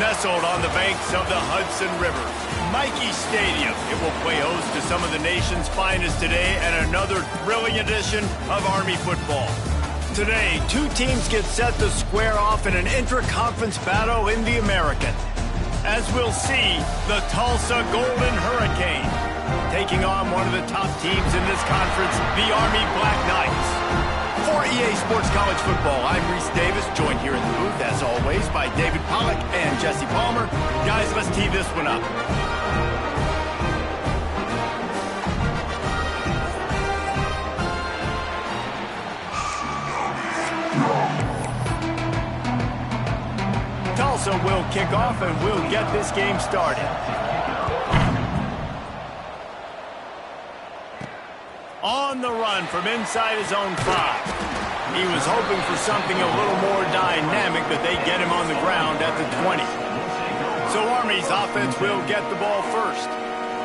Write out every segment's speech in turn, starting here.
Nestled on the banks of the Hudson River, Michie Stadium, it will play host to some of the nation's finest today and another thrilling edition of Army football. Today, two teams get set to square off in an intra-conference battle in the American. As we'll see, the Tulsa Golden Hurricane taking on one of the top teams in this conference, the Army Black Knights. For EA Sports College Football, I'm Reese Davis, joined here in the booth, as always, by David Pollack and Jesse Palmer. Guys, let's tee this one up. Tulsa will kick off, and we'll get this game started. On the run from inside his own 5. He was hoping for something a little more dynamic, but they get him on the ground at the 20. So Army's offense will get the ball first.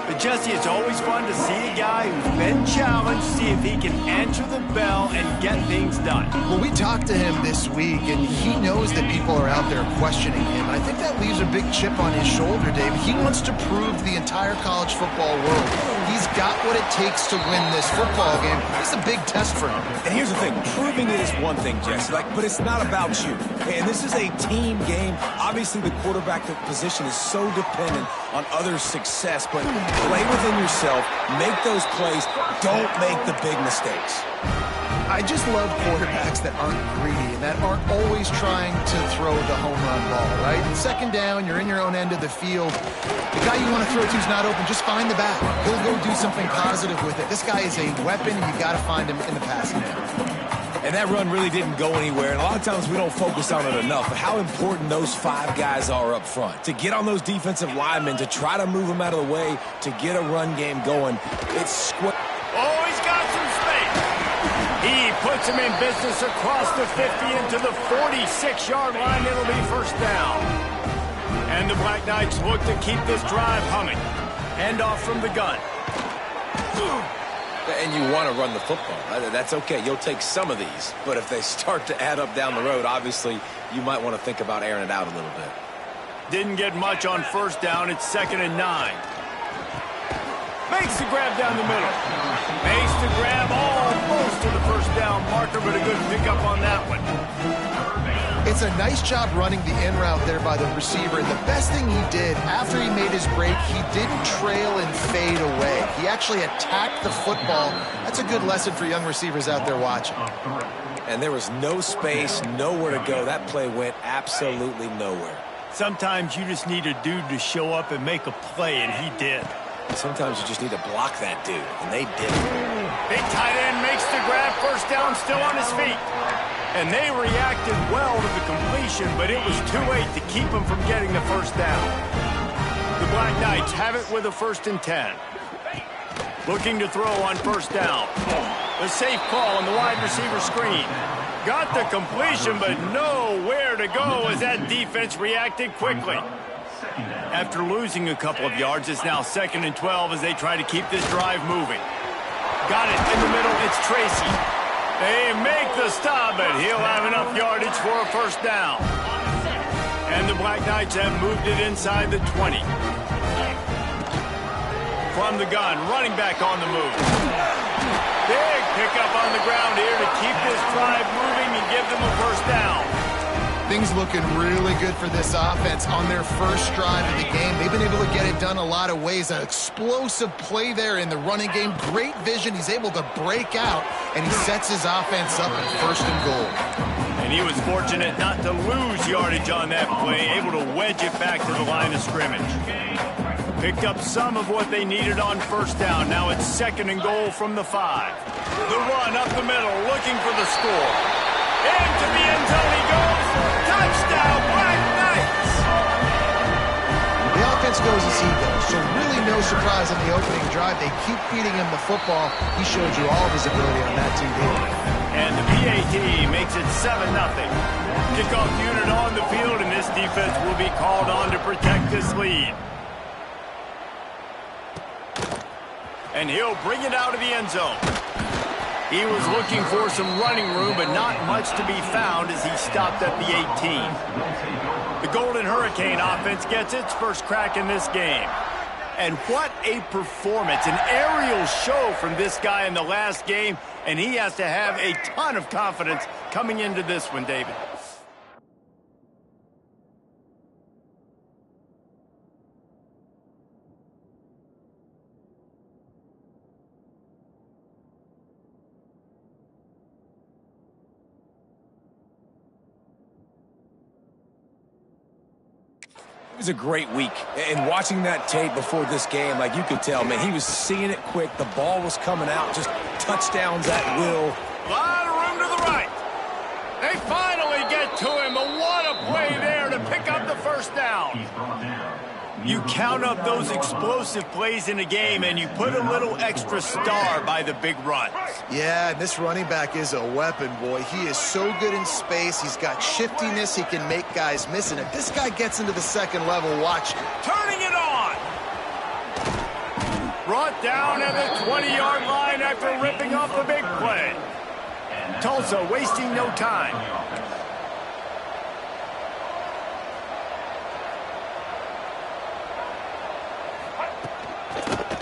But Jesse, it's always fun to see a guy who's been challenged, see if he can answer the bell and get things done. Well, we talked to him this week, and he knows that people are out there questioning him. I think that leaves a big chip on his shoulder, Dave. He wants to prove to the entire college football world he's got what it takes to win this football game. It's a big test for him. And here's the thing, proving it is one thing, Jesse, but it's not about you. And this is a team game. Obviously, the quarterback position is so dependent on others' success, but play within yourself, make those plays, don't make the big mistakes. I just love quarterbacks that aren't greedy and that aren't always trying to throw the home run ball, right? Second down, you're in your own end of the field. The guy you want to throw to is not open. Just find the back. He'll go do something positive with it. This guy is a weapon, and you got to find him in the passing game. And that run really didn't go anywhere. And a lot of times we don't focus on it enough. But how important those 5 guys are up front. To get on those defensive linemen, to try to move them out of the way, to get a run game going. It's square. Oh, he's got some space. He puts him in business across the 50 into the 46-yard line. It'll be first down. And the Black Knights look to keep this drive humming. Hand off from the gun. And you want to run the football. That's okay. You'll take some of these. But if they start to add up down the road, obviously, you might want to think about airing it out a little bit. Didn't get much on first down. It's 2nd and 9. Makes the grab down the middle. Makes the grab almost to the first down marker, but a good pickup on that one. It's a nice job running the in route there by the receiver. And the best thing he did after he made his break, he didn't trail and fade away. He actually attacked the football. That's a good lesson for young receivers out there watching. And there was no space, nowhere to go. That play went absolutely nowhere. Sometimes you just need a dude to show up and make a play, and he did. Sometimes you just need to block that dude, and they did. Big tight end makes the grab, first down, still on his feet. And they reacted well to the completion, but it was too late to keep him from getting the first down. The Black Knights have it with a 1st and 10. Looking to throw on first down. The safe call on the wide receiver screen. Got the completion, but nowhere to go as that defense reacted quickly. After losing a couple of yards, it's now 2nd and 12 as they try to keep this drive moving. Got it in the middle, it's Tracy. They make the stop, but he'll have enough yardage for a first down. And the Black Knights have moved it inside the 20. From the gun, running back on the move. Big pickup on the ground here to keep this drive moving and give them a first down. Things looking really good for this offense on their first drive of the game. They've been able to get it done a lot of ways. An explosive play there in the running game. Great vision. He's able to break out, and he sets his offense up at 1st and goal. And he was fortunate not to lose yardage on that play, able to wedge it back to the line of scrimmage. Picked up some of what they needed on first down. Now it's 2nd and goal from the 5. The run up the middle, looking for the score. Into the end zone he goes. Touchdown, Black Knights! The offense goes as he goes, so really no surprise on the opening drive. They keep feeding him the football. He showed you all of his ability on that TV. And the PAT makes it 7-0. Kickoff unit on the field, and this defense will be called on to protect this lead. And he'll bring it out of the end zone. He was looking for some running room, but not much to be found as he stopped at the 18. The Golden Hurricane offense gets its first crack in this game. And what a performance, an aerial show from this guy in the last game, and he has to have a ton of confidence coming into this one, David. It was a great week, and watching that tape before this game, like you could tell, man, he was seeing it quick. The ball was coming out, just touchdowns at will. A lot of room to the right. They finally get to him, but what a play there to pick up the first down. You count up those explosive plays in a game, and you put a little extra star by the big runs. Yeah, this running back is a weapon, boy. He is so good in space. He's got shiftiness. He can make guys miss. And if this guy gets into the second level, watch. Turning it on. Brought down at the 20-yard line after ripping off the big play. Tulsa wasting no time.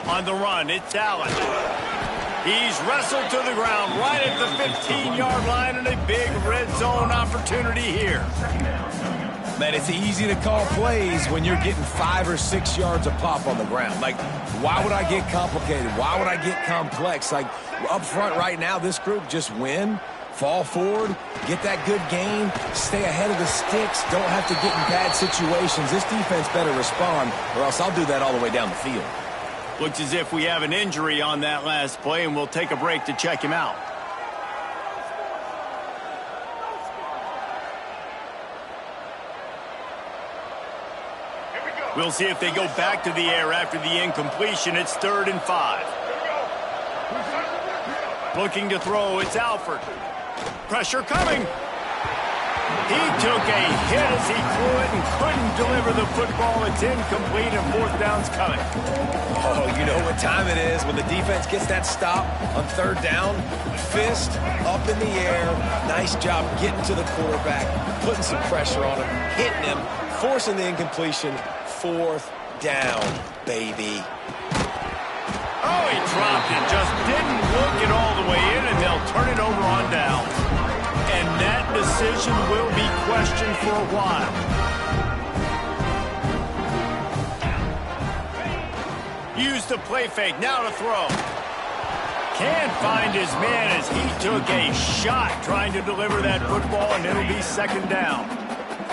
On the run, it's Allen. He's wrestled to the ground right at the 15-yard line, and a big red zone opportunity here. Man, it's easy to call plays when you're getting 5 or 6 yards a pop on the ground. Like, why would I get complicated? Why would I get complex? Like, up front right now, this group just win, fall forward, get that good gain, stay ahead of the sticks, don't have to get in bad situations. This defense better respond, or else I'll do that all the way down the field. Looks as if we have an injury on that last play, and we'll take a break to check him out. We'll see if they go back to the air after the incompletion. It's 3rd and 5. Looking to throw, it's Alford. Pressure coming. He took a hit as he threw it and couldn't deliver the football. It's incomplete, and 4th down's coming. Oh, you know what time it is when the defense gets that stop on 3rd down. Fist up in the air. Nice job getting to the quarterback, putting some pressure on him, hitting him, forcing the incompletion. 4th down, baby. Oh, he dropped it. Just didn't look it all the way in, and they'll turn it over on down. And that decision will be questioned for a while. Used the play fake, now to throw. Can't find his man as he took a shot trying to deliver that football, and it'll be 2nd down.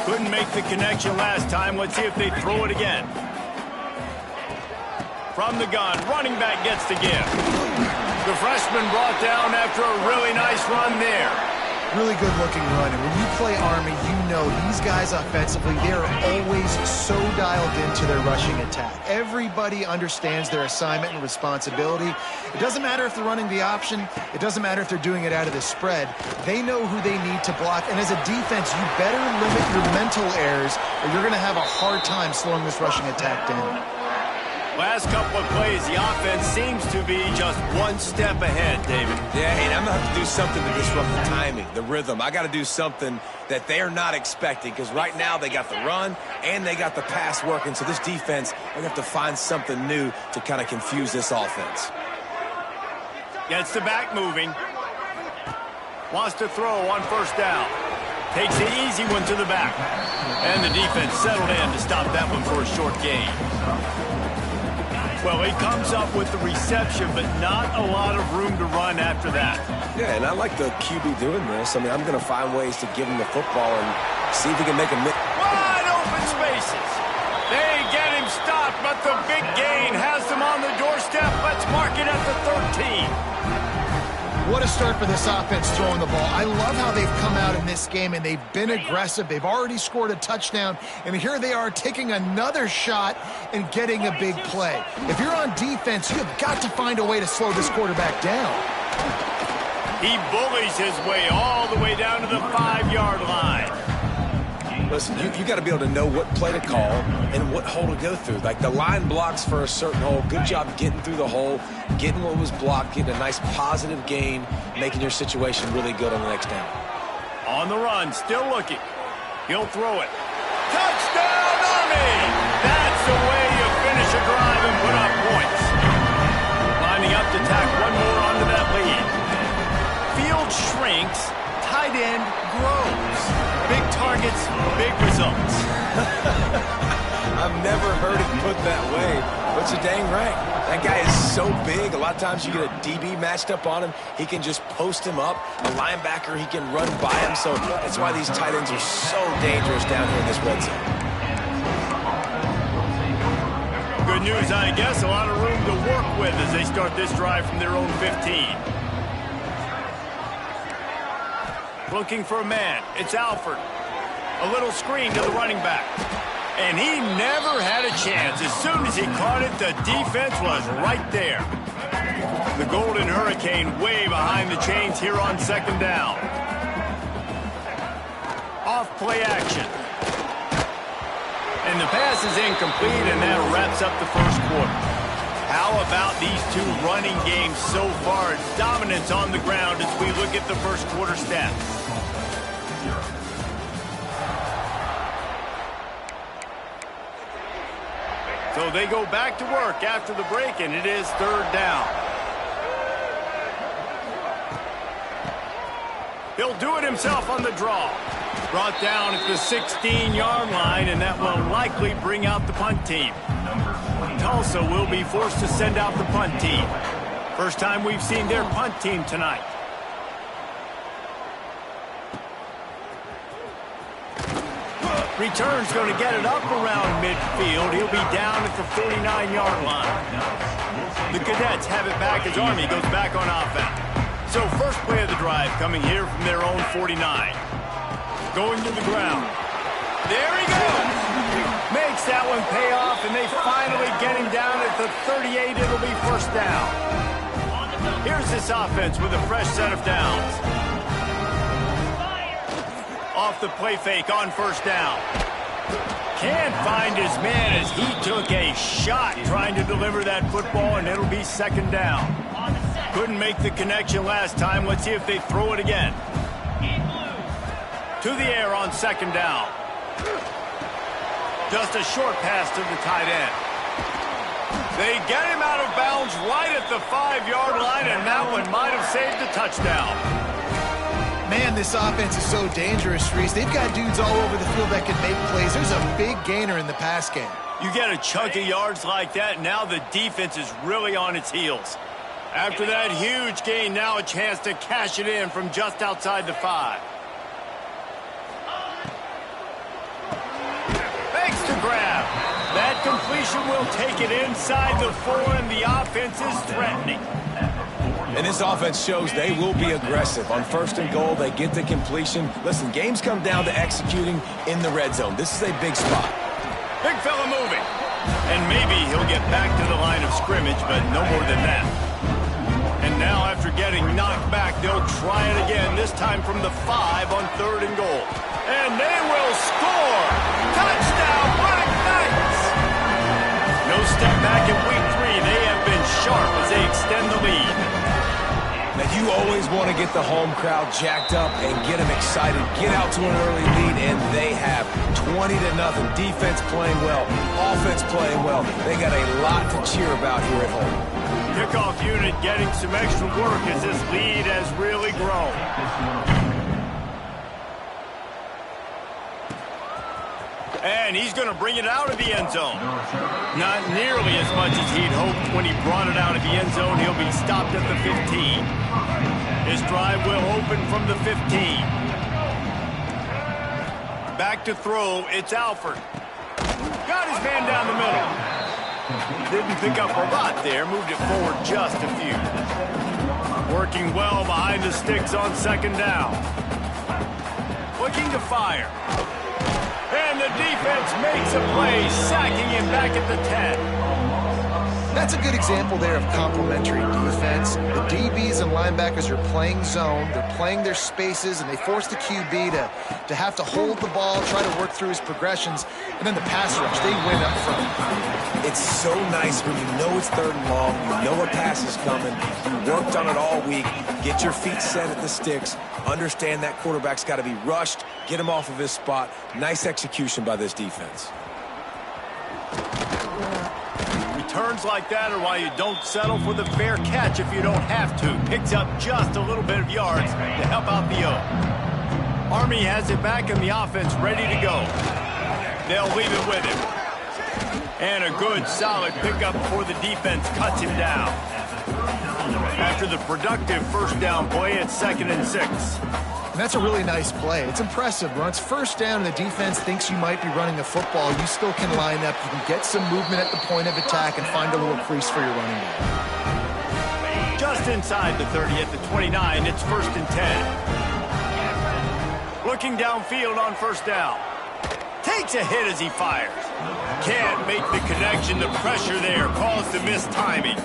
Couldn't make the connection last time. Let's see if they throw it again. From the gun, running back gets the give. The freshman brought down after a really nice run there. Really good-looking run. And when you play Army, you know these guys offensively, they're always so dialed into their rushing attack. Everybody understands their assignment and responsibility. It doesn't matter if they're running the option. It doesn't matter if they're doing it out of the spread. They know who they need to block. And as a defense, you better limit your mental errors, or you're going to have a hard time slowing this rushing attack down. Last couple of plays, the offense seems to be just one step ahead, David. Yeah, and I'm going to have to do something to disrupt the timing, the rhythm. I got to do something that they're not expecting, because right now they got the run and they got the pass working. So this defense, they're going to have to find something new to kind of confuse this offense. Gets the back moving. Wants to throw on 1st down. Takes the easy one to the back. And the defense settled in to stop that one for a short gain. Well, he comes up with the reception, but not a lot of room to run after that. Yeah, and I like the QB doing this. I mean, I'm going to find ways to give him the football and see if he can make a miss. Wide open spaces. They get him stopped, but the big gain has them on the doorstep. Let's mark it at the 13. What a start for this offense throwing the ball. I love how they've come out in this game, and they've been aggressive. They've already scored a touchdown, and here they are taking another shot and getting a big play. If you're on defense, you've got to find a way to slow this quarterback down. He bullies his way all the way down to the 5-yard line. Listen, you got to be able to know what play to call and what hole to go through. Like the line blocks for a certain hole. Good job getting through the hole, getting what was blocked, getting a nice positive gain, making your situation really good on the next down. On the run, still looking. He'll throw it. Touchdown, Army! That's the way you finish a drive and put up points. Lining up to tack one more onto that lead. Field shrinks, tight end grows. Big targets, big results. I've never heard it put that way, but you're dang right. That guy is so big. A lot of times you get a DB matched up on him. He can just post him up. A linebacker, he can run by him. So that's why these tight ends are so dangerous down here in this red zone. Good news, I guess. A lot of room to work with as they start this drive from their own 15. Looking for a man. It's Alford. A little screen to the running back. And he never had a chance. As soon as he caught it, the defense was right there. The Golden Hurricane way behind the chains here on second down. Off play action. And the pass is incomplete, and that wraps up the first quarter. How about these two running games so far? Dominance on the ground as we look at the first quarter stats. So they go back to work after the break, and it is third down. He'll do it himself on the draw. Brought down at the 16-yard line, and that will likely bring out the punt team. Tulsa will be forced to send out the punt team. First time we've seen their punt team tonight. Return's going to get it up around midfield. He'll be down at the 49-yard line. The Cadets have it back as Army goes back on offense. So first play of the drive coming here from their own 49. Going to the ground. There he goes. Makes that one pay off, and they finally get him down at the 38. It'll be first down. Here's this offense with a fresh set of downs. Off the play fake on first down. Can't find his man as he took a shot trying to deliver that football, and it'll be second down. Couldn't make the connection last time. Let's see if they throw it again. To the air on second down. Just a short pass to the tight end. They get him out of bounds right at the 5-yard line, and that one might have saved a touchdown. Man, this offense is so dangerous, Reese. They've got dudes all over the field that can make plays. There's a big gainer in the pass game. You get a chunk of yards like that, now the defense is really on its heels. After that huge gain, now a chance to cash it in from just outside the 5. Makes the grab. That completion will take it inside the 4, and the offense is threatening. And this offense shows they will be aggressive. On first and goal, they get the completion. Listen, games come down to executing in the red zone. This is a big spot. Big fella moving. And maybe he'll get back to the line of scrimmage, but no more than that. And now after getting knocked back, they'll try it again, this time from the 5 on third and goal. And they will score! Touchdown, Black Knights! No step back in week 3. They have been sharp as they extend the lead. Now, you always want to get the home crowd jacked up and get them excited. Get out to an early lead, and they have 20-0. Defense playing well, offense playing well. They got a lot to cheer about here at home. Kickoff unit getting some extra work as this lead has really grown. And he's going to bring it out of the end zone. Not nearly as much as he'd hoped when he brought it out of the end zone. He'll be stopped at the 15. His drive will open from the 15. Back to throw, it's Alford. Got his man down the middle. Didn't pick up a lot there, moved it forward just a few. Working well behind the sticks on second down. Looking to fire. And the defense makes a play, sacking him back at the 10. That's a good example there of complementary defense. The DBs and linebackers are playing zone, they're playing their spaces, and they force the QB to have to hold the ball, try to work through his progressions, and then the pass rush, they win up front. It's so nice when you know it's 3rd and long, you know a pass is coming, you worked on it all week, get your feet set at the sticks, understand that quarterback's got to be rushed, get him off of his spot. Nice execution by this defense. Returns like that are why you don't settle for the fair catch if you don't have to. Picks up just a little bit of yards to help out the O. Army has it back in the offense ready to go. They'll leave it with him. And a good, solid pickup before the defense cuts him down. After the productive first down play, it's 2nd and 6. And that's a really nice play. It's impressive. When it's first down and the defense thinks you might be running the football, you still can line up. You can get some movement at the point of attack and find a little crease for your running back. Just inside the 30 at the 29, it's 1st and 10. Looking downfield on first down. Takes a hit as he fires. Can't make the connection. The pressure there caused the mistiming.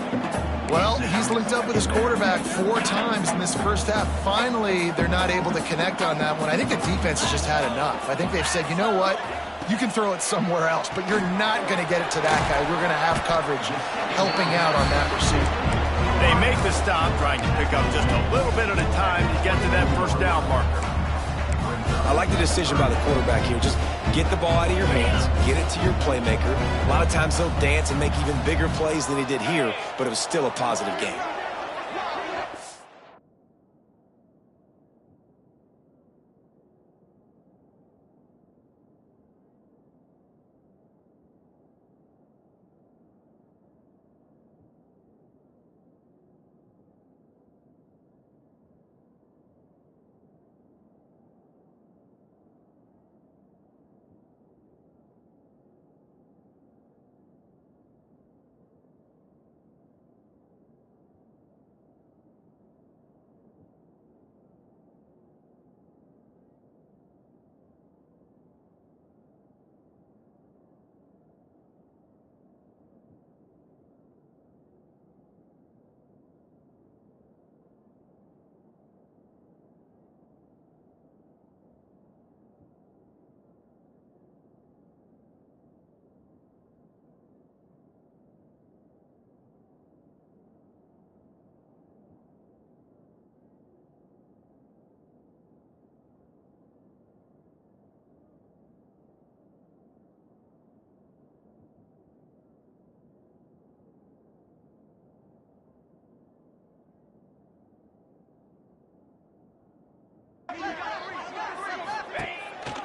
Well, he's linked up with his quarterback 4 times in this first half. Finally, they're not able to connect on that one. I think the defense has just had enough. I think they've said, you know what? You can throw it somewhere else, but you're not going to get it to that guy. We're going to have coverage helping out on that receiver. They make the stop, trying to pick up just a little bit at a time to get to that first down marker. I like the decision by the quarterback here. Just get the ball out of your hands, get it to your playmaker. A lot of times he'll dance and make even bigger plays than he did here, but it was still a positive game.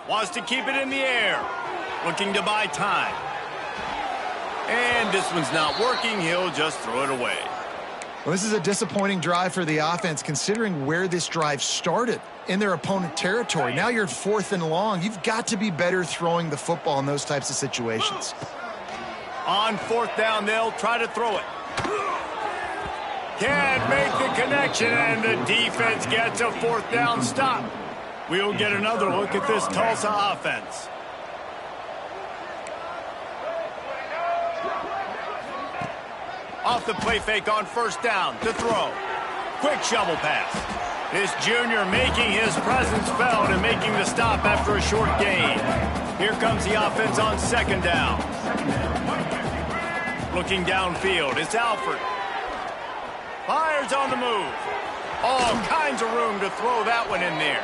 Wants to keep it in the air. Looking to buy time. And this one's not working. He'll just throw it away. Well, this is a disappointing drive for the offense, considering where this drive started in their opponent territory. Now you're 4th and long. You've got to be better throwing the football in those types of situations. On 4th down, they'll try to throw it. Can't make the connection, and the defense gets a 4th down stop. We'll get another look at this Tulsa offense. Off the play fake on first down to throw. Quick shovel pass. This junior making his presence felt and making the stop after a short gain. Here comes the offense on 2nd down. Looking downfield, it's Alford. Fires on the move. All kinds of room to throw that one in there.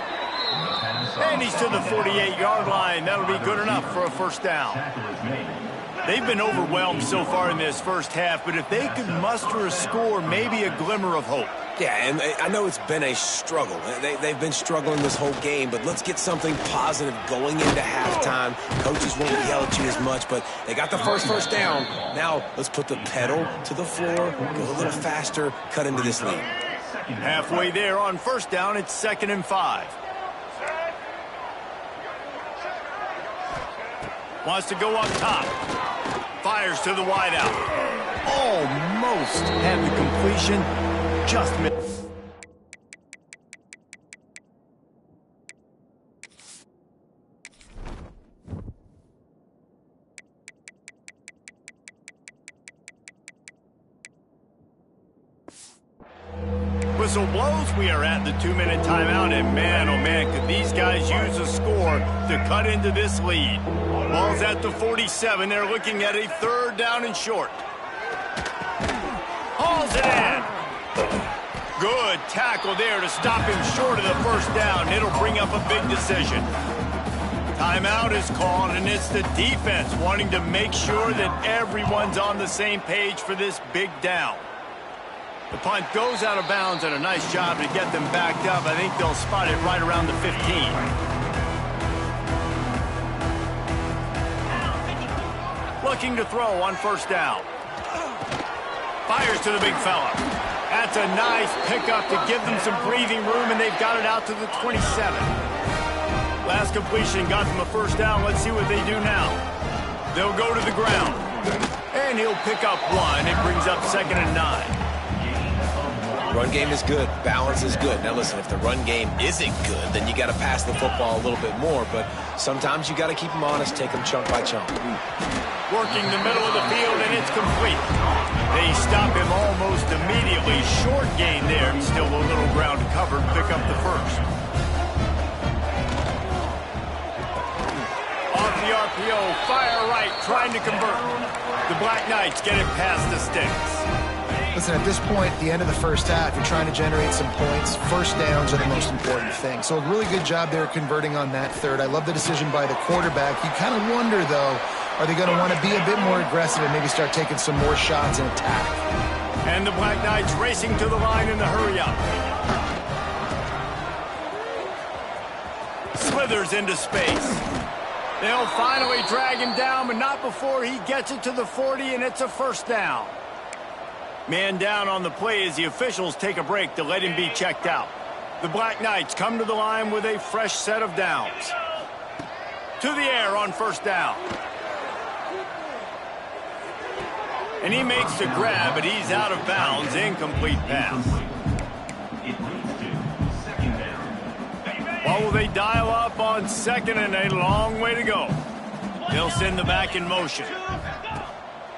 And he's to the 48-yard line. That'll be good enough for a first down. They've been overwhelmed so far in this first half, but if they could muster a score, maybe a glimmer of hope. Yeah, and I know it's been a struggle. They've been struggling this whole game, but let's get something positive going into halftime. Coaches won't yell at you as much, but they got the first down. Now let's put the pedal to the floor, go a little faster, cut into this lead. Halfway there on first down, it's 2nd and 5. Wants to go up top. Fires to the wideout. Almost had the completion. Just missed. whistle blows. We are at the 2-minute timeout, and man, oh man, could these guys use a score to cut into this lead. Ball's at the 47. They're looking at a 3rd down and short. Hauls it in. Good tackle there to stop him short of the 1st down. It'll bring up a big decision. Timeout is called, and it's the defense wanting to make sure that everyone's on the same page for this big down. The punt goes out of bounds, and a nice job to get them backed up. I think they'll spot it right around the 15. Looking to throw on 1st down. Fires to the big fella. That's a nice pickup to give them some breathing room, and they've got it out to the 27. Last completion got them a 1st down. Let's see what they do now. They'll go to the ground. And he'll pick up 1. It brings up 2nd and 9. Run game is good. Balance is good. Now listen, if the run game isn't good, then you got to pass the football a little bit more. But sometimes you got to keep them honest, take them chunk by chunk. Working the middle of the field, and it's complete. They stop him almost immediately. Short gain there, and still a little ground covered. Pick up the 1st. Off the RPO, fire right, trying to convert. The Black Knights get it past the sticks. Listen, at this point, at the end of the 1st half, you're trying to generate some points. 1st downs are the most important thing. So a really good job there converting on that 3rd. I love the decision by the quarterback. You kind of wonder, though, are they going to want to be a bit more aggressive and maybe start taking some more shots and attack? And the Black Knights racing to the line in the hurry-up. Slithers into space. They'll finally drag him down, but not before he gets it to the 40, and it's a 1st down. Man down on the play as the officials take a break to let him be checked out. The Black Knights come to the line with a fresh set of downs. To the air on 1st down. And he makes the grab, but he's out of bounds. Incomplete pass. What will they dial up on 2nd and a long way to go? They'll send the back in motion.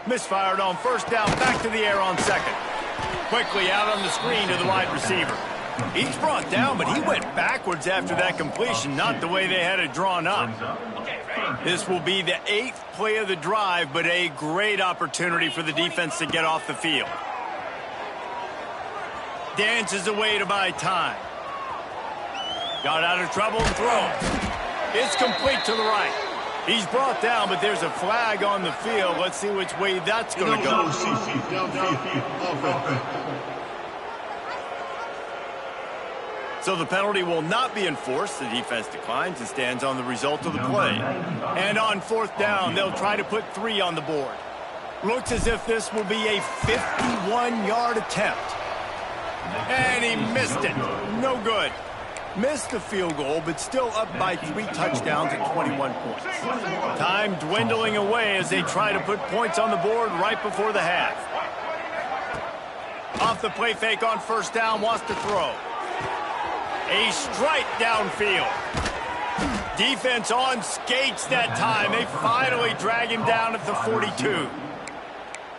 Misfired on 1st down, back to the air on 2nd. Quickly out on the screen to the wide receiver. He's brought down, but he went backwards after that completion, not the way they had it drawn up. This will be the 8th play of the drive, but a great opportunity for the defense to get off the field. Dances away to buy time. Got out of trouble and throws. It's complete to the right. He's brought down, but there's a flag on the field. Let's see which way that's going to go. So the penalty will not be enforced. The defense declines and stands on the result of the play. And on 4th down, they'll try to put 3 on the board. Looks as if this will be a 51-yard attempt. And he missed it. No good. Missed the field goal, but still up by 3 touchdowns and 21 points. Time dwindling away as they try to put points on the board right before the half. Off the play fake on 1st down, wants to throw. A strike downfield. Defense on skates that time. They finally drag him down at the 42.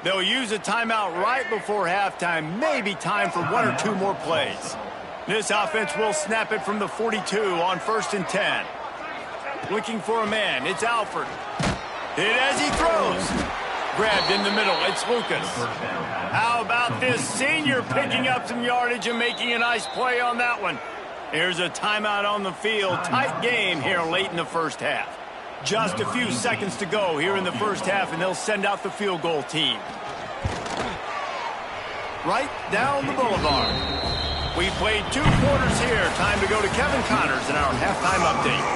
They'll use a timeout right before halftime. Maybe time for 1 or 2 more plays. This offense will snap it from the 42 on 1st and 10. Looking for a man. It's Alford. Hit as he throws. Grabbed in the middle. It's Lucas. How about this senior picking up some yardage and making a nice play on that one? Here's a timeout on the field. Tight game here late in the 1st half. Just a few seconds to go here in the 1st half, and they'll send out the field goal team. Right down the boulevard. We played 2 quarters here. Time to go to Kevin Connors in our halftime update.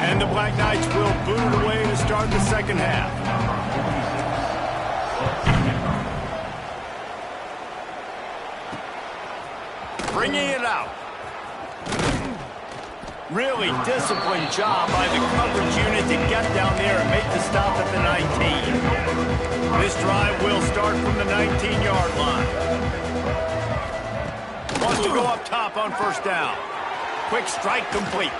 And the Black Knights will boot it away to start the 2nd half. Bringing it out. Really disciplined job by the coverage unit to get down there and make the stop at the 19. This drive will start from the 19-yard line. Wants to go up top on 1st down. Quick strike complete.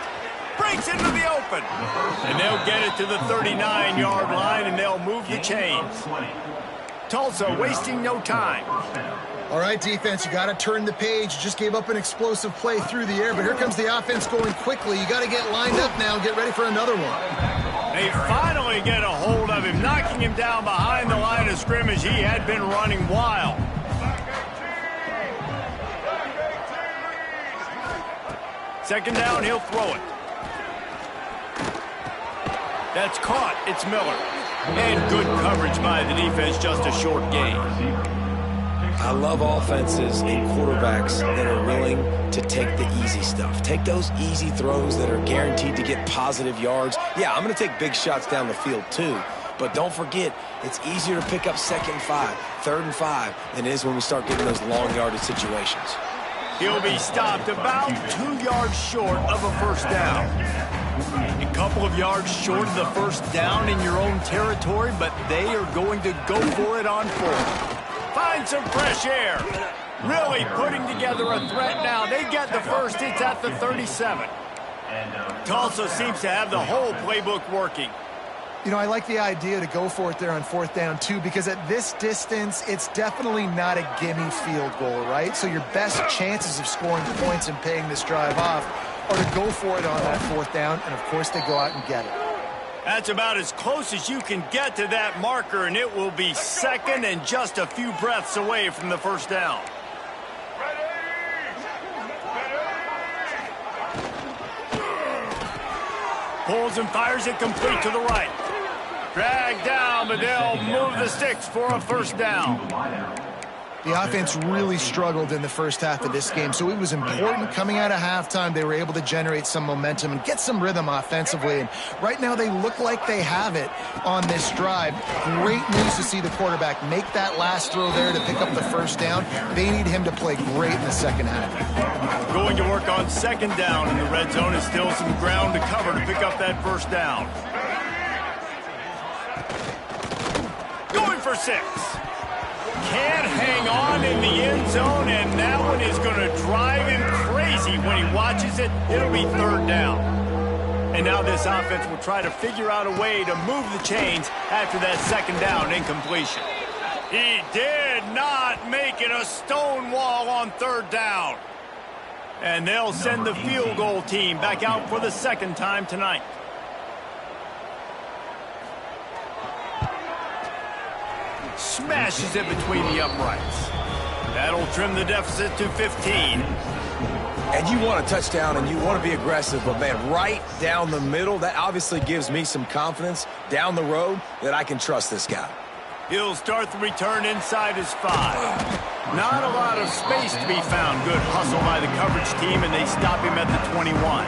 Breaks into the open. And they'll get it to the 39-yard line, and they'll move the chains. Tulsa wasting no time. All right, defense, you got to turn the page. You just gave up an explosive play through the air, but here comes the offense going quickly. You got to get lined up now and get ready for another one. They finally get a hold of him, knocking him down behind the line of scrimmage. He had been running wild. Second down, he'll throw it. That's caught. It's Miller. And good coverage by the defense, just a short gain. I love offenses and quarterbacks that are willing to take the easy stuff. Take those easy throws that are guaranteed to get positive yards. Yeah, I'm going to take big shots down the field too. But don't forget, it's easier to pick up 2nd and 5, 3rd and 5 than it is when we start getting those long yardage situations. He'll be stopped about 2 yards short of a first down. A couple of yards short of the first down in your own territory, but they are going to go for it on 4th. Find some fresh air. Really putting together a threat now. They get the first. It's at the 37. Tulsa seems to have the whole playbook working. You know, I like the idea to go for it there on 4th down, too, because at this distance, it's definitely not a gimme field goal, right? So your best chances of scoring points and paying this drive off are to go for it on that 4th down, and, of course, they go out and get it. That's about as close as you can get to that marker, and it will be 2nd and just a few breaths away from the first down. Pulls and fires it complete to the right. Dragged down, but they'll move the sticks for a first down. The offense really struggled in the first half of this game, so it was important coming out of halftime. They were able to generate some momentum and get some rhythm offensively. And right now they look like they have it on this drive. Great news to see the quarterback make that last throw there to pick up the first down. They need him to play great in the second half. Going to work on 2nd down in the red zone. Is still some ground to cover to pick up that first down. Going for 6. Can't hang on in the end zone, and that one is going to drive him crazy when he watches it. It'll be 3rd down. And now this offense will try to figure out a way to move the chains after that 2nd down incompletion. He did not make it a stone wall on 3rd down. And they'll send the field goal team back out for the 2nd time tonight. Smashes it between the uprights. That'll trim the deficit to 15. And you want a touchdown and you want to be aggressive, but man, right down the middle, that obviously gives me some confidence down the road that I can trust this guy. He'll start the return inside his 5. Not a lot of space to be found. Good hustle by the coverage team, and they stop him at the 21.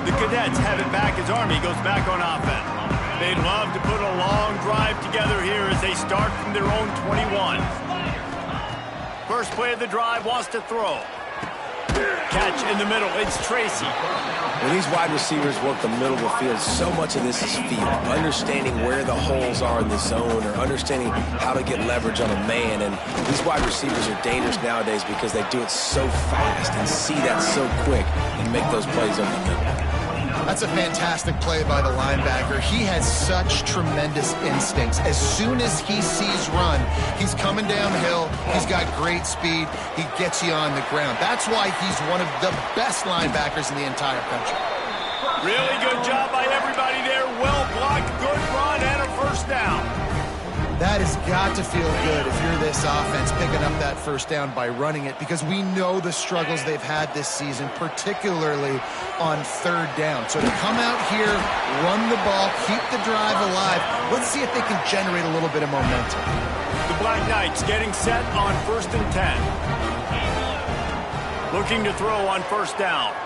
The Cadets have it back as Army goes back on offense. They'd love to put a long drive together here as they start from their own 21. First play of the drive, wants to throw. Catch in the middle, it's Tracy. When these wide receivers work the middle of the field, so much of this is feel. Understanding where the holes are in the zone or understanding how to get leverage on a man. And these wide receivers are dangerous nowadays because they do it so fast and see that so quick and make those plays over the middle. That's a fantastic play by the linebacker. He has such tremendous instincts. As soon as he sees run, he's coming downhill. He's got great speed. He gets you on the ground. That's why he's one of the best linebackers in the entire country. Really good job by everybody there. Well blocked, good run, and a first down. That has got to feel good if you're this offense picking up that first down by running it, because we know the struggles they've had this season, particularly on 3rd down. So to come out here, run the ball, keep the drive alive, let's see if they can generate a little bit of momentum. The Black Knights getting set on 1st and 10. Looking to throw on 1st down.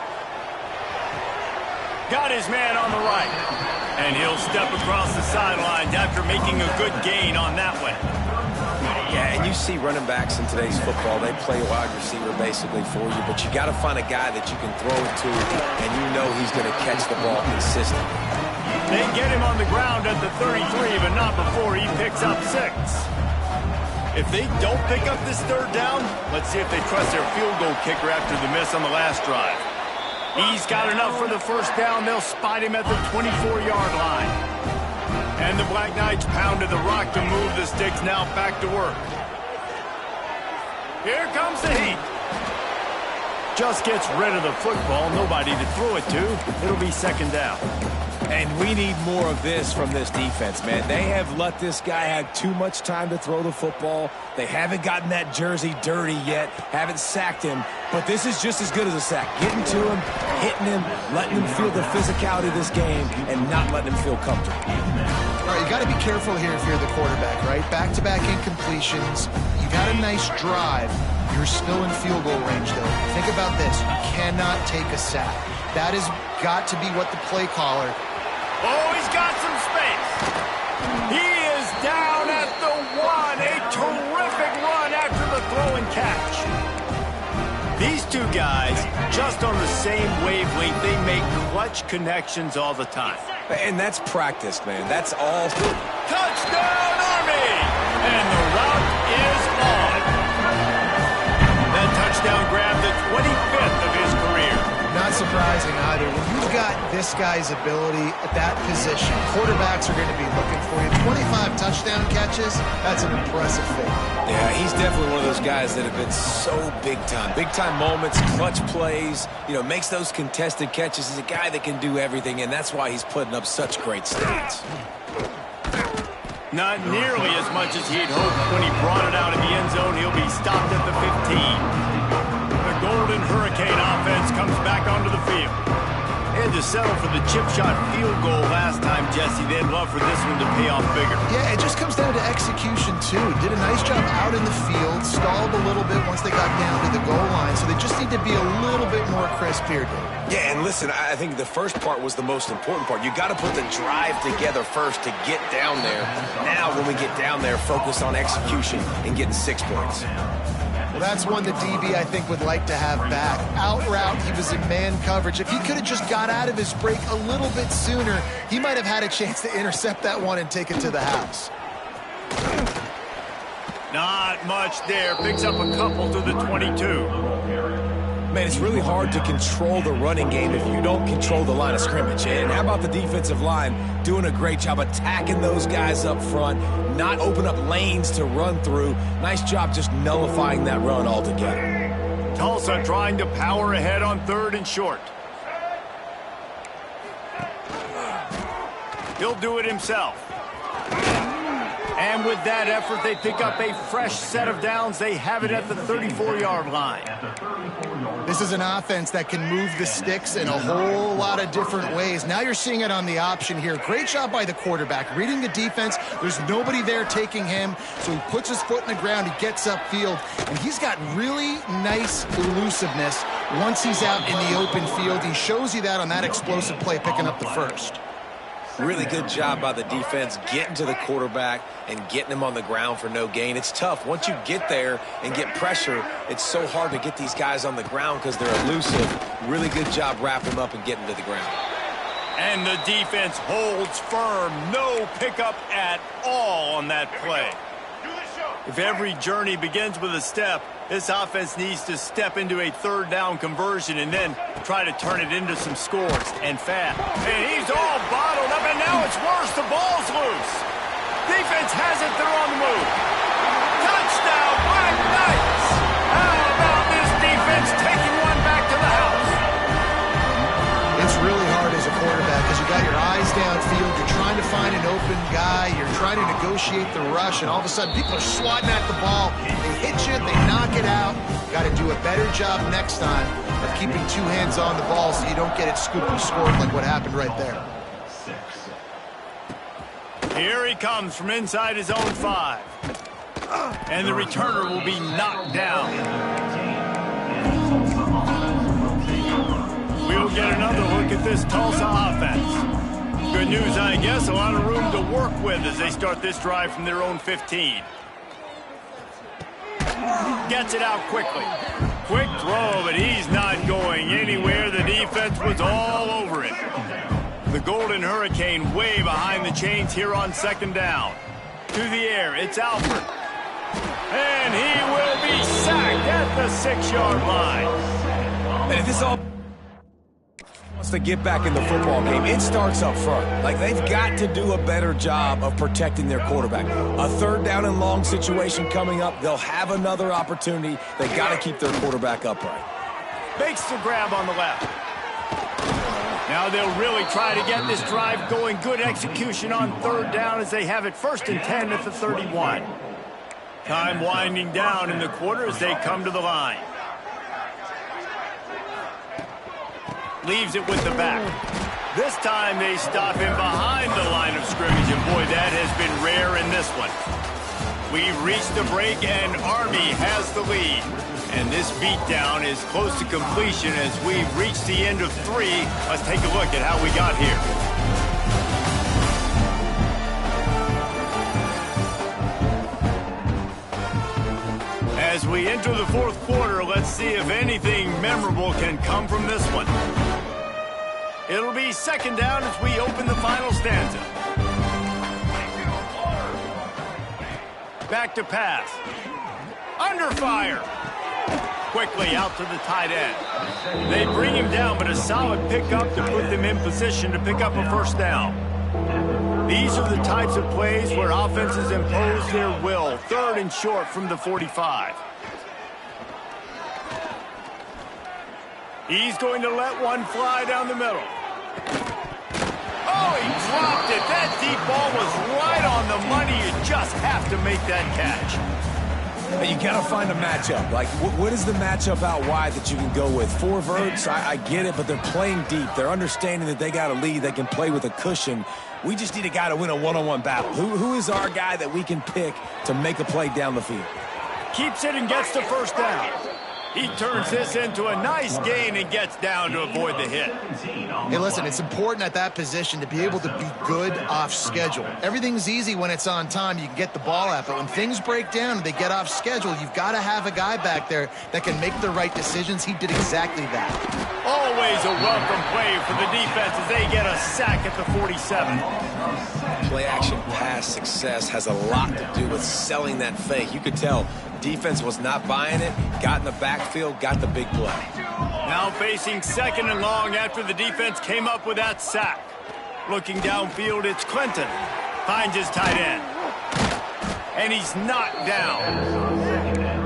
Got his man on the right. And he'll step across the sidelines after making a good gain on that one. Yeah, and you see running backs in today's football, they play wide receiver basically for you, but you got to find a guy that you can throw it to, and you know he's going to catch the ball consistently. They get him on the ground at the 33, but not before he picks up 6. If they don't pick up this 3rd down, let's see if they trust their field goal kicker after the miss on the last drive. He's got enough for the first down. They'll spot him at the 24-yard line. And the Black Knights pounded the rock to move the sticks. Now back to work. Here comes the heat. Just gets rid of the football. Nobody to throw it to. It'll be second down. And we need more of this from this defense, man. They have let this guy have too much time to throw the football. They haven't gotten that jersey dirty yet, haven't sacked him. But this is just as good as a sack. Getting to him, hitting him, letting him feel the physicality of this game, and not letting him feel comfortable. All right, you got to be careful here if you're the quarterback, right? Back-to-back incompletions. You've had a nice drive. You're still in field goal range, though. Think about this. You cannot take a sack. That has got to be what the play caller... Oh, he's got some space. He is down at the 1. A terrific run after the throw and catch. These two guys, just on the same wavelength, they make clutch connections all the time. And that's practice, man. That's all. Touchdown, Army! And the route is on. That touchdown grabbed the 25th of his career. Not surprising either. When you've got this guy's ability at that position, quarterbacks are going to be looking for you. 25 touchdown catches, that's an impressive feat. Yeah, he's definitely one of those guys that have been so big time. Big time moments, clutch plays, makes those contested catches. He's a guy that can do everything, and that's why he's putting up such great stats. Not nearly as much as he'd hoped when he brought it out in the end zone. He'll be stopped at the 15. The Golden Hurricane offense comes back onto the field. They had to settle for the chip shot field goal last time, Jesse. They'd love for this one to pay off bigger. Yeah, it just comes down to execution, too. Did a nice job out in the field, stalled a little bit once they got down to the goal line, so they just need to be a little bit more crisp here, Dave. Yeah, and listen, I think the first part was the most important part. You got to put the drive together first to get down there. Now, when we get down there, focus on execution and getting 6 points. Well, that's one the DB, I think, would like to have back. Out route, he was in man coverage. If he could have just got out of his break a little bit sooner, he might have had a chance to intercept that one and take it to the house. Not much there. Picks up a couple to the 22. Man, it's really hard to control the running game if you don't control the line of scrimmage. And how about the defensive line doing a great job attacking those guys up front, not open up lanes to run through. Nice job just nullifying that run altogether. Tulsa trying to power ahead on 3rd and short. He'll do it himself. And with that effort, they pick up a fresh set of downs. They have it at the 34-yard line. This is an offense that can move the sticks in a whole lot of different ways. Now you're seeing it on the option here. Great job by the quarterback. Reading the defense, there's nobody there taking him, so he puts his foot in the ground, he gets upfield, and he's got really nice elusiveness once he's out in the open field. He shows you that on that explosive play, picking up the first. Really good job by the defense getting to the quarterback and getting him on the ground for no gain. It's tough. Once you get there and get pressure, it's so hard to get these guys on the ground because they're elusive. Really good job wrapping them up and getting to the ground. And the defense holds firm. No pickup at all on that play. If every journey begins with a step, this offense needs to step into a 3rd down conversion and then try to turn it into some scores, and fast. And he's all bottled up, and now it's worse. The ball's loose. Defense has it. They're on the move. Touchdown, Black Knights. How about this defense taking one back to the house? It's really hard as a quarterback because you got your eyes downfield. You're trying to find an open guy. You're trying to negotiate the rush, and all of a sudden people are swatting at the ball. They hit you. They knock it out. Got to do a better job next time of keeping 2 hands on the ball so you don't get it scooped and scored like what happened right there. Here he comes from inside his own 5. And the returner will be knocked down. We'll get another look at this Tulsa offense. Good news, I guess, a lot of room to work with as they start this drive from their own 15. Gets it out quickly. Quick throw, but he's not going anywhere. The defense was all over it. The Golden Hurricane way behind the chains here on 2nd down. To the air, it's Alford. And he will be sacked at the 6-yard line. And if this all wants to get back in the football game, it starts up front. Like, they've got to do a better job of protecting their quarterback. A third down and long situation coming up. They'll have another opportunity. They got to keep their quarterback upright. Makes the grab on the left. Now they'll really try to get this drive going. Good execution on third down as they have it 1st and 10 at the 31. Time winding down in the quarter as they come to the line. Leaves it with the back. This time they stop him behind the line of scrimmage, and boy, that has been rare in this one. We've reached the break, and Army has the lead. And this beatdown is close to completion as we've reached the end of 3. Let's take a look at how we got here. As we enter the 4th quarter, let's see if anything memorable can come from this one. It'll be 2nd down as we open the final stanza. Back to pass. Under fire. Quickly out to the tight end. They bring him down, but a solid pickup to put them in position to pick up a 1st down. These are the types of plays where offenses impose their will. 3rd and short from the 45. He's going to let one fly down the middle. Oh, he dropped it. That deep ball was right on the money. You just have to make that catch. You got to find a matchup. Like, what is the matchup out wide that you can go with? 4 verts, I get it, but they're playing deep. They're understanding that they got a lead. They can play with a cushion. We just need a guy to win a one-on-one battle. Who is our guy that we can pick to make a play down the field? Keeps it and gets the 1st down. He turns this into a nice gain and gets down to avoid the hit. Hey, listen, it's important at that position to be able to be good off schedule. Everything's easy when it's on time. You can get the ball out, but when things break down and they get off schedule, you've got to have a guy back there that can make the right decisions. He did exactly that. Always a welcome play for the defense as they get a sack at the 47. Play-action pass success has a lot to do with selling that fake. You could tell defense was not buying it, got in the backfield, got the big play. Now facing 2nd and long after the defense came up with that sack. Looking downfield, it's Clinton. Finds his tight end. And he's knocked down.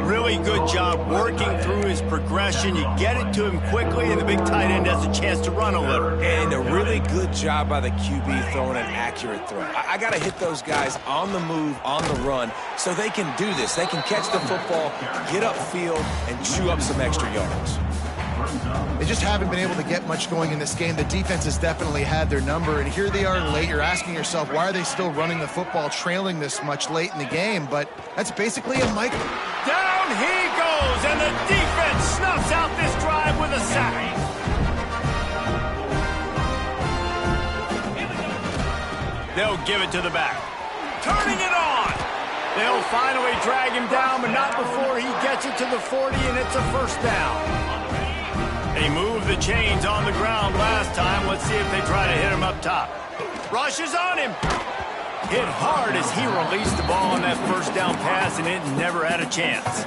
Really good job working through his progression. You get it to him quickly, and the big tight end has a chance to run a little. And a really good job by the QB throwing an accurate throw. I got to hit those guys on the move, on the run, so they can do this. They can catch the football, get upfield, and chew up some extra yards. They just haven't been able to get much going in this game. The defense has definitely had their number, and here they are late. You're asking yourself, why are they still running the football, trailing this much late in the game? But that's basically a micro. Down he goes, and the defense snuffs out this drive with a sack. They'll give it to the back. Turning it on. They'll finally drag him down, but not before he gets it to the 40, and it's a 1st down. They moved the chains on the ground last time. Let's see if they try to hit him up top. Rushes on him. Hit hard as he released the ball on that 1st down pass, and it never had a chance.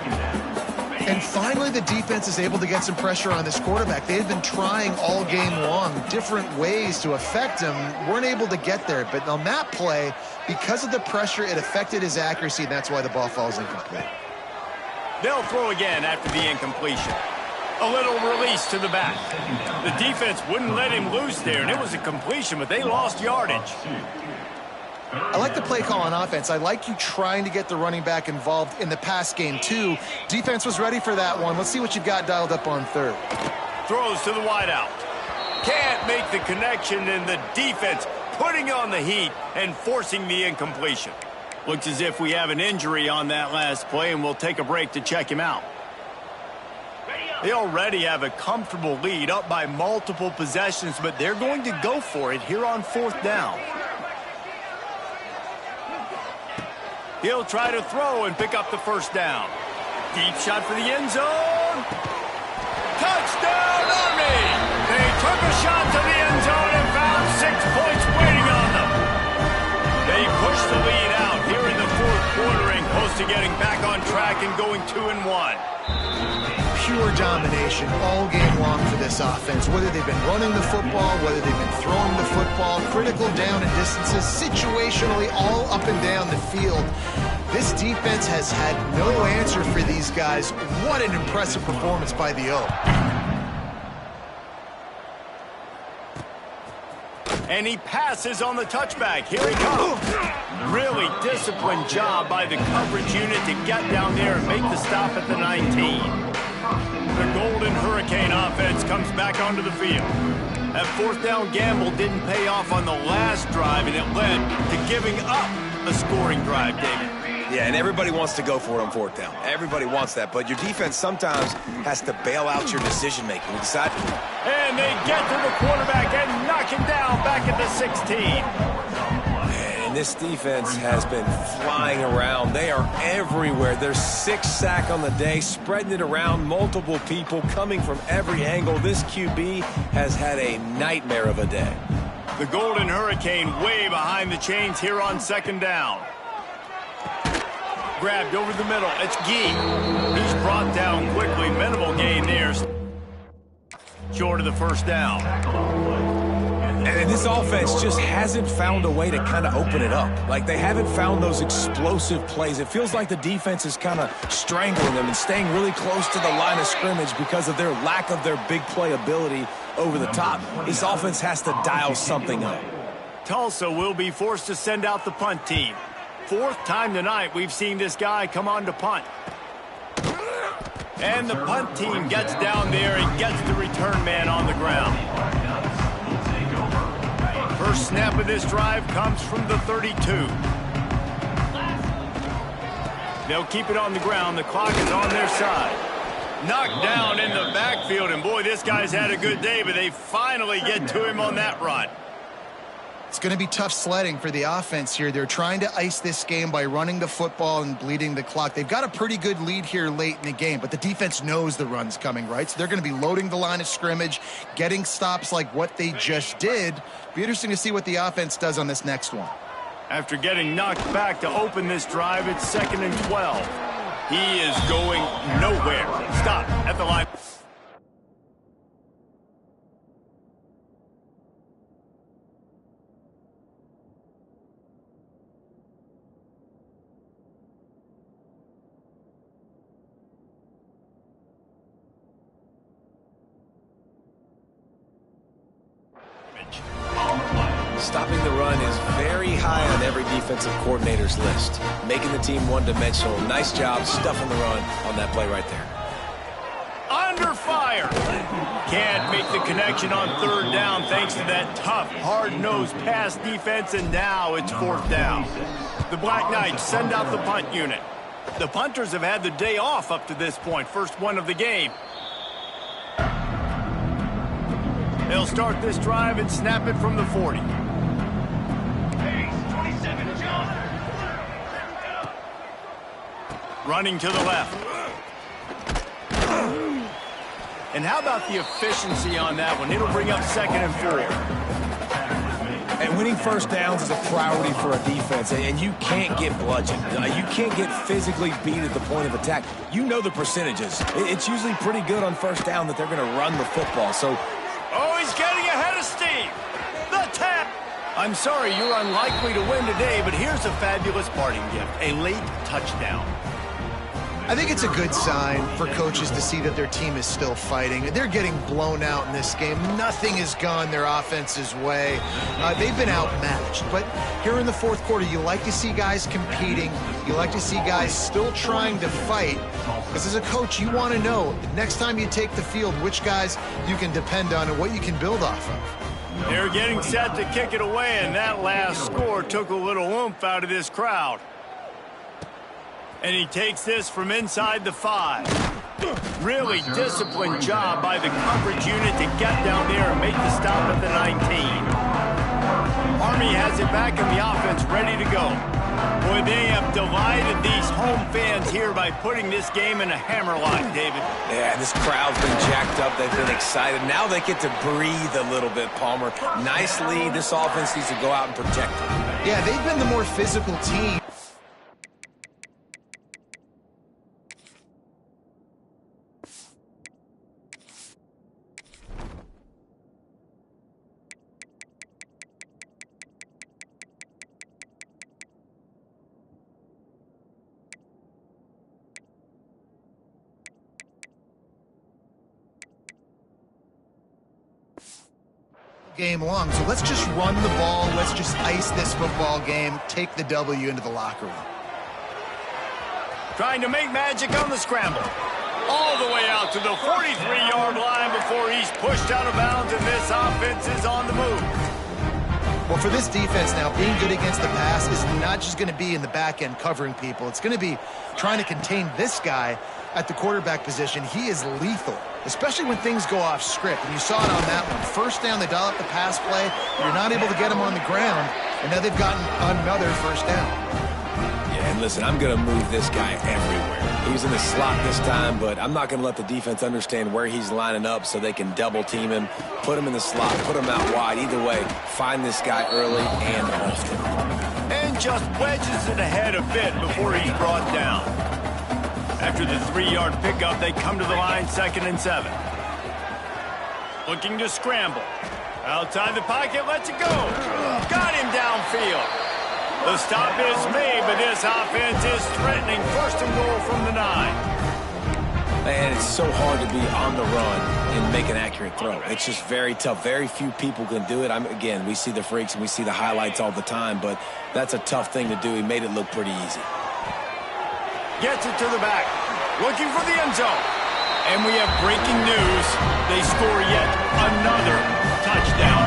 And finally, the defense is able to get some pressure on this quarterback. They had been trying all game long, different ways to affect him, weren't able to get there. But on that play, because of the pressure, it affected his accuracy, and that's why the ball falls incomplete. They'll throw again after the incompletion. A little release to the back. The defense wouldn't let him loose there, and it was a completion, but they lost yardage. I like the play call on offense. I like you trying to get the running back involved in the pass game, too. Defense was ready for that one. Let's see what you've got dialed up on 3rd. Throws to the wideout. Can't make the connection, and the defense putting on the heat and forcing the incompletion. Looks as if we have an injury on that last play, and we'll take a break to check him out. They already have a comfortable lead, up by multiple possessions, but they're going to go for it here on 4th down. He'll try to throw and pick up the 1st down. Deep shot for the end zone. Touchdown, Army! They took a shot to the end zone and found 6 points waiting on them. They pushed the lead out here in the 4th quarter and close to getting back on track and going 2-1. Pure pure domination all game long for this offense. Whether they've been running the football, whether they've been throwing the football, critical down and distances, situationally all up and down the field. This defense has had no answer for these guys. What an impressive performance by the O. And he passes on the touchback. Here he comes. Really disciplined job by the coverage unit to get down there and make the stop at the 19. The Golden Hurricane offense comes back onto the field. That fourth down gamble didn't pay off on the last drive, and it led to giving up a scoring drive, David. Yeah, and everybody wants to go for it on fourth down. Everybody wants that, but your defense sometimes has to bail out your decision-making. And they get to the quarterback and knock him down back at the 16. And this defense has been flying around. They are everywhere. There's 6 sacks on the day, spreading it around, multiple people coming from every angle. This QB has had a nightmare of a day. The Golden Hurricane way behind the chains here on second down. Grabbed over the middle. It's Gee. He's brought down quickly. Minimal gain there. Short of the first down. And this offense just hasn't found a way to kind of open it up. Like, they haven't found those explosive plays. It feels like the defense is kind of strangling them and staying really close to the line of scrimmage because of their lack of their big play ability over the top. This offense has to dial something up. Tulsa will be forced to send out the punt team. 4th time tonight we've seen this guy come on to punt. And the punt team gets down there and gets the return man on the ground. First snap of this drive comes from the 32. They'll keep it on the ground. The clock is on their side. Knocked down in the backfield, and boy, this guy's had a good day, but they finally get to him on that run. It's going to be tough sledding for the offense here. They're trying to ice this game by running the football and bleeding the clock. They've got a pretty good lead here late in the game, but the defense knows the run's coming, right? So they're going to be loading the line of scrimmage, getting stops like what they just did. Be interesting to see what the offense does on this next one. After getting knocked back to open this drive, it's 2nd and 12. He is going nowhere. Stop at the line. Stopping the run is very high on every defensive coordinator's list. Making the team one-dimensional. Nice job stuffing the run on that play right there. Under fire. Can't make the connection on 3rd down thanks to that tough, hard-nosed pass defense, and now it's 4th down. The Black Knights send out the punt unit. The punters have had the day off up to this point. First one of the game. They'll start this drive and snap it from the 40. Running to the left. And how about the efficiency on that one? It'll bring up 2nd and 4. And winning first downs is a priority for a defense, and you can't get bludgeoned. You can't get physically beat at the point of attack. You know the percentages. It's usually pretty good on first down that they're going to run the football. So, oh, he's getting ahead of Steve. The tap. I'm sorry, you're unlikely to win today, but here's a fabulous parting gift. A late touchdown. I think it's a good sign for coaches to see that their team is still fighting. They're getting blown out in this game. Nothing has gone their offense's way. They've been outmatched. But here in the 4th quarter, you like to see guys competing. You like to see guys still trying to fight. Because as a coach, you want to know the next time you take the field, which guys you can depend on and what you can build off of. They're getting set to kick it away, and that last score took a little oomph out of this crowd. And he takes this from inside the 5. Really disciplined job by the coverage unit to get down there and make the stop at the 19. Army has it back and the offense ready to go. Boy, they have delighted these home fans here by putting this game in a hammerlock, David. Yeah, this crowd's been jacked up. They've been excited. Now they get to breathe a little bit, Palmer. Nice lead. This offense needs to go out and protect it. Yeah, they've been the more physical team. game long. So let's just run the ball. Let's just ice this football game, take the W into the locker room. Trying to make magic on the scramble. All the way out to the 43-yard line before he's pushed out of bounds, and this offense is on the move. Well, for this defense now, being good against the pass is not just going to be in the back end covering people. It's going to be trying to contain this guy at the quarterback position. He is lethal, especially when things go off script. And you saw it on that one. First down, they dial up the pass play. You're not able to get him on the ground, and now they've gotten another first down. Yeah, and listen, I'm going to move this guy everywhere. He's in the slot this time, but I'm not going to let the defense understand where he's lining up so they can double team him, put him in the slot, put him out wide. Either way, find this guy early and often. And just wedges it ahead a bit before he's brought down. After the 3-yard pickup, they come to the line, 2nd and 7. Looking to scramble. Outside the pocket, lets it go. Got him downfield. The stop is made, but this offense is threatening 1st and goal from the 9. And it's so hard to be on the run and make an accurate throw. It's just very tough. Very few people can do it. Again, we see the freaks and we see the highlights all the time, but that's a tough thing to do. He made it look pretty easy. Gets it to the back. Looking for the end zone. And we have breaking news. They score yet another touchdown.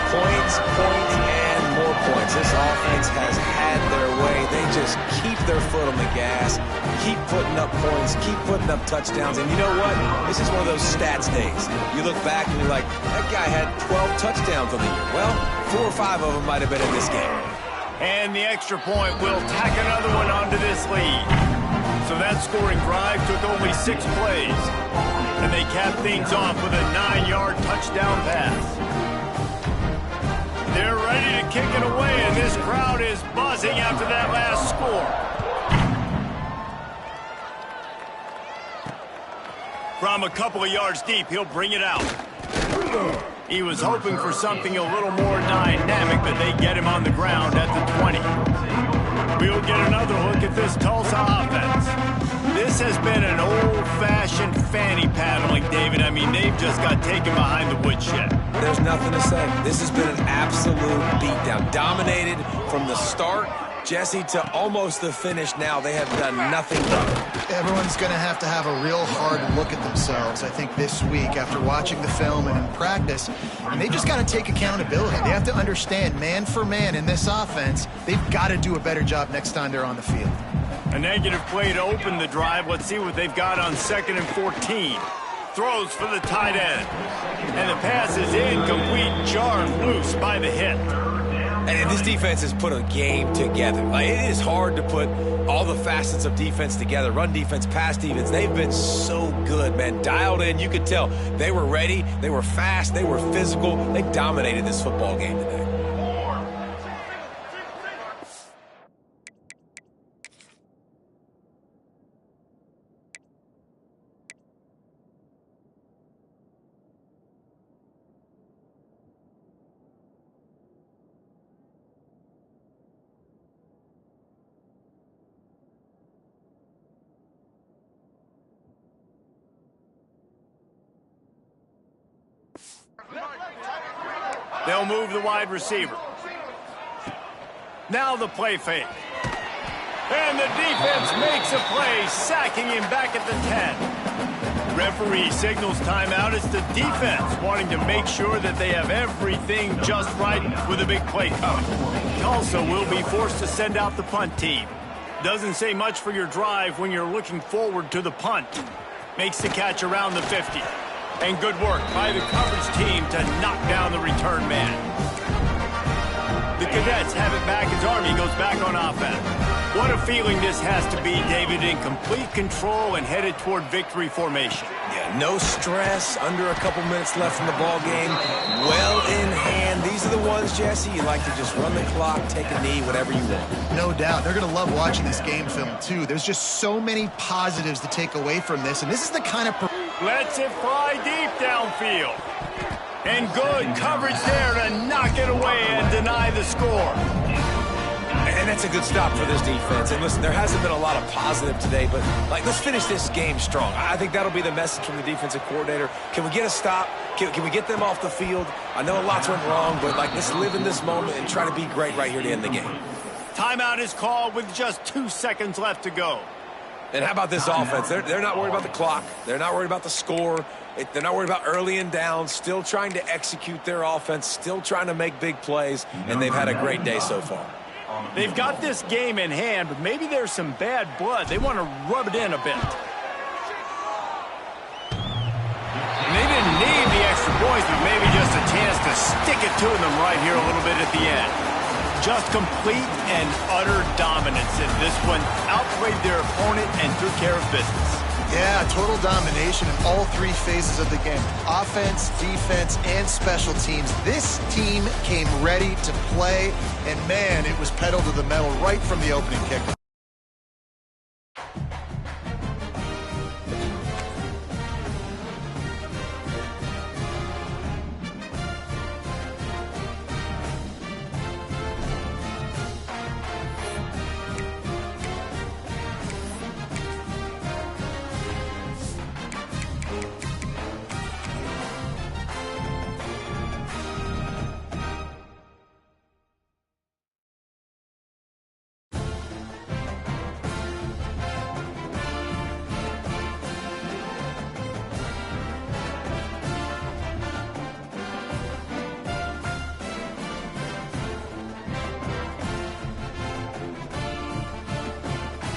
Points, and more points. This offense has had their way. They just keep their foot on the gas, keep putting up points, keep putting up touchdowns. And you know what? This is one of those stats days. You look back and you're like, that guy had 12 touchdowns on the year. Well, 4 or 5 of them might have been in this game. And the extra point will tack another one onto this lead. So that scoring drive took only 6 plays. And they capped things off with a 9-yard touchdown pass. They're ready to kick it away, and this crowd is buzzing after that last score. From a couple of yards deep, he'll bring it out. He was hoping for something a little more dynamic, but they get him on the ground at the 20. We'll get another look at this Tulsa offense. This has been an old-fashioned fanny paddling, David. I mean, they've just got taken behind the woodshed. There's nothing to say. This has been an absolute beatdown. Dominated from the start, Jesse, to almost the finish now. They have done nothing but. Everyone's going to have a real hard look at themselves, I think, this week after watching the film and in practice. And they just got to take accountability. They have to understand, man for man in this offense, they've got to do a better job next time they're on the field. A negative play to open the drive. Let's see what they've got on 2nd and 14. Throws for the tight end. And the pass is incomplete, jarred loose by the hit. And this defense has put a game together. Like, it is hard to put all the facets of defense together. Run defense, pass defense. They've been so good, man. Dialed in. You could tell they were ready. They were fast. They were physical. They dominated this football game today. They'll move the wide receiver. Now the play fake. And the defense makes a play, sacking him back at the 10. Referee signals timeout. It's the defense wanting to make sure that they have everything just right with a big play coming. Tulsa will be forced to send out the punt team. Doesn't say much for your drive when you're looking forward to the punt. Makes the catch around the 50. And good work by the coverage team to knock down the return man. The Cadets have it back as Army goes back on offense. What a feeling this has to be, David, in complete control and headed toward victory formation. Yeah, no stress, under a couple minutes left in the ball game. Well in hand. These are the ones, Jesse, you like to just run the clock, take a knee, whatever you want. No doubt. They're going to love watching this game film, too. There's just so many positives to take away from this, and this is the kind of... Lets it fly deep downfield. And good coverage there to knock it away and deny the score. And that's a good stop for this defense. And listen, there hasn't been a lot of positive today, but let's finish this game strong. I think that'll be the message from the defensive coordinator. Can we get a stop? Can we get them off the field? I know a lot's went wrong, but let's live in this moment and try to be great right here to end the game. Timeout is called with just 2 seconds left to go. And how about this offense? They're not worried about the clock. They're not worried about the score. They're not worried about early and down. Still trying to execute their offense. Still trying to make big plays. And they've had a great day so far. They've got this game in hand, but maybe there's some bad blood. They want to rub it in a bit. And they didn't need the extra points, but maybe just a chance to stick it to them right here a little bit at the end. Just complete and utter dominance in this one. Outplayed their opponent and took care of business. Yeah, total domination in all three phases of the game. Offense, defense, and special teams. This team came ready to play, and man, it was pedal to the metal right from the opening kick.